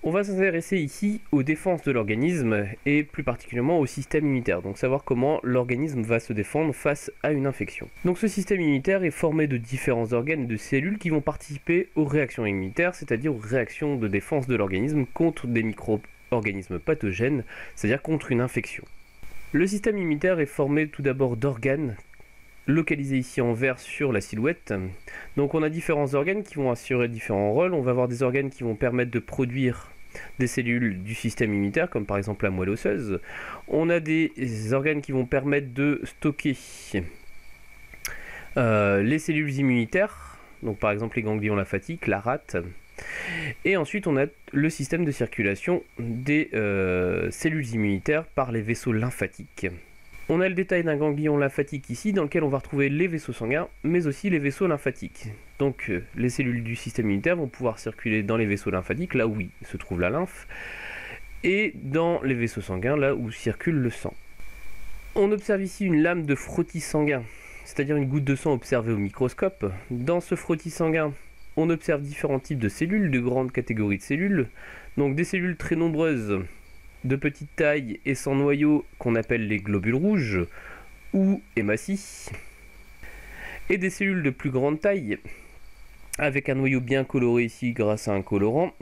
On va s'intéresser ici aux défenses de l'organisme et plus particulièrement au système immunitaire, donc savoir comment l'organisme va se défendre face à une infection. Donc ce système immunitaire est formé de différents organes et de cellules qui vont participer aux réactions immunitaires, c'est-à-dire aux réactions de défense de l'organisme contre des micro-organismes pathogènes, c'est-à-dire contre une infection. Le système immunitaire est formé tout d'abord d'organes localisés ici en vert sur la silhouette. Donc on a différents organes qui vont assurer différents rôles. On va avoir des organes qui vont permettre de produire des cellules du système immunitaire, comme par exemple la moelle osseuse. On a des organes qui vont permettre de stocker les cellules immunitaires, donc par exemple les ganglions lymphatiques, la rate. Et ensuite on a le système de circulation des cellules immunitaires par les vaisseaux lymphatiques. On a le détail d'un ganglion lymphatique ici, dans lequel on va retrouver les vaisseaux sanguins, mais aussi les vaisseaux lymphatiques. Donc les cellules du système immunitaire vont pouvoir circuler dans les vaisseaux lymphatiques, là où se trouve la lymphe, et dans les vaisseaux sanguins, là où circule le sang. On observe ici une lame de frottis sanguin, c'est-à-dire une goutte de sang observée au microscope. Dans ce frottis sanguin, on observe différents types de cellules, de grandes catégories de cellules, donc des cellules très nombreuses, de petite taille et sans noyau qu'on appelle les globules rouges ou hématies, et des cellules de plus grande taille avec un noyau bien coloré ici grâce à un colorant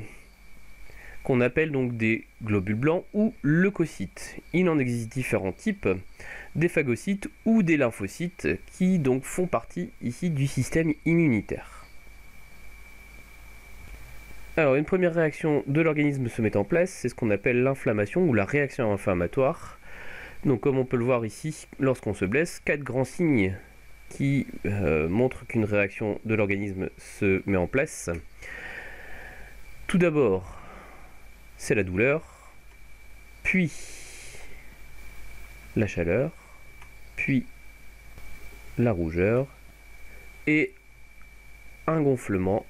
qu'on appelle donc des globules blancs ou leucocytes. Il en existe différents types, des phagocytes ou des lymphocytes qui donc font partie ici du système immunitaire. Alors, une première réaction de l'organisme se met en place, c'est ce qu'on appelle l'inflammation ou la réaction inflammatoire. Donc, comme on peut le voir ici, lorsqu'on se blesse, 4 grands signes qui montrent qu'une réaction de l'organisme se met en place. Tout d'abord, c'est la douleur, puis la chaleur, puis la rougeur et un gonflement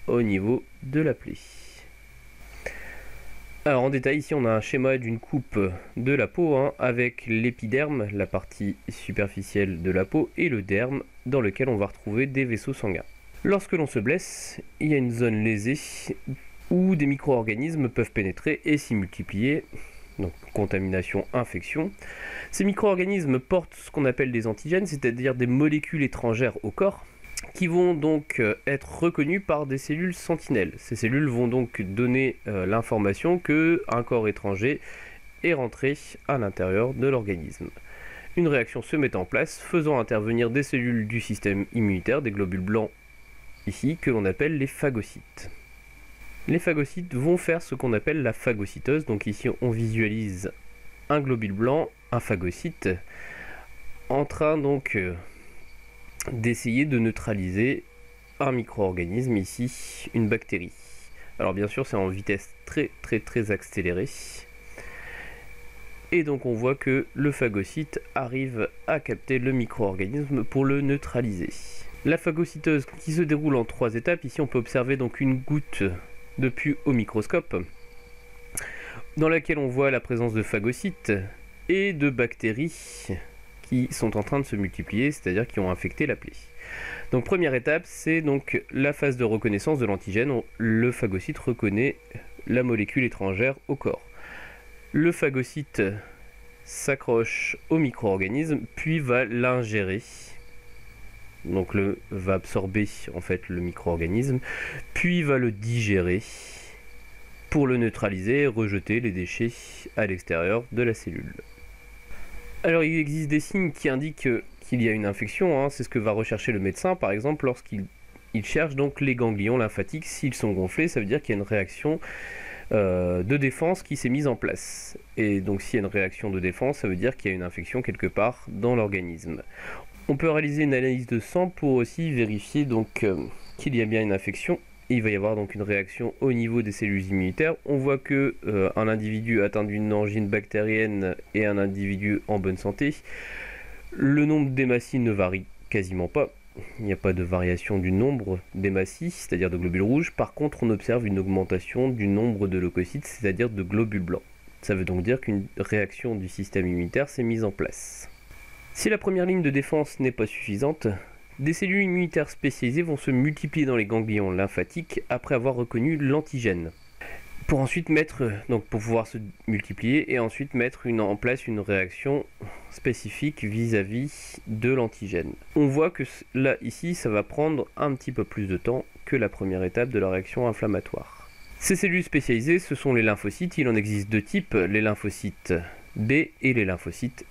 au niveau de la plaie. Alors en détail ici on a un schéma d'une coupe de la peau avec l'épiderme, la partie superficielle de la peau, et le derme dans lequel on va retrouver des vaisseaux sanguins. Lorsque l'on se blesse, il y a une zone lésée où des micro-organismes peuvent pénétrer et s'y multiplier, donc contamination, infection. Ces micro-organismes portent ce qu'on appelle des antigènes, c'est-à-dire des molécules étrangères au corps, qui vont donc être reconnus par des cellules sentinelles. Ces cellules vont donc donner l'information qu'un corps étranger est rentré à l'intérieur de l'organisme. Une réaction se met en place, faisant intervenir des cellules du système immunitaire, des globules blancs ici, que l'on appelle les phagocytes. Les phagocytes vont faire ce qu'on appelle la phagocytose. Donc ici on visualise un globule blanc, un phagocyte, en train donc d'essayer de neutraliser un micro-organisme, ici une bactérie. Alors bien sûr c'est en vitesse très accélérée, et donc on voit que le phagocyte arrive à capter le micro-organisme pour le neutraliser. La phagocytose qui se déroule en 3 étapes. Ici on peut observer donc une goutte de pus au microscope dans laquelle on voit la présence de phagocytes et de bactéries qui sont en train de se multiplier, c'est-à-dire qui ont infecté la plaie. Donc première étape, c'est donc la phase de reconnaissance de l'antigène. Le phagocyte reconnaît la molécule étrangère au corps. Le phagocyte s'accroche au micro-organisme, puis va l'ingérer. Donc va absorber en fait le micro-organisme, puis va le digérer pour le neutraliser et rejeter les déchets à l'extérieur de la cellule. Alors il existe des signes qui indiquent qu'il y a une infection, c'est ce que va rechercher le médecin par exemple lorsqu'il cherche donc les ganglions lymphatiques. S'ils sont gonflés, ça veut dire qu'il y a une réaction de défense qui s'est mise en place. Et donc s'il y a une réaction de défense, ça veut dire qu'il y a une infection quelque part dans l'organisme. On peut réaliser une analyse de sang pour aussi vérifier donc qu'il y a bien une infection. Il va y avoir donc une réaction au niveau des cellules immunitaires. On voit que un individu atteint d'une angine bactérienne et un individu en bonne santé, le nombre d'hématies ne varie quasiment pas. Il n'y a pas de variation du nombre d'hématies, c'est-à-dire de globules rouges. Par contre, on observe une augmentation du nombre de leucocytes, c'est-à-dire de globules blancs. Ça veut donc dire qu'une réaction du système immunitaire s'est mise en place. Si la première ligne de défense n'est pas suffisante, des cellules immunitaires spécialisées vont se multiplier dans les ganglions lymphatiques après avoir reconnu l'antigène. pour ensuite mettre, donc pour pouvoir se multiplier et ensuite mettre en place une réaction spécifique vis-à-vis de l'antigène. On voit que là, ici, ça va prendre un petit peu plus de temps que la première étape de la réaction inflammatoire. Ces cellules spécialisées, ce sont les lymphocytes. Il en existe deux types, les lymphocytes B et les lymphocytes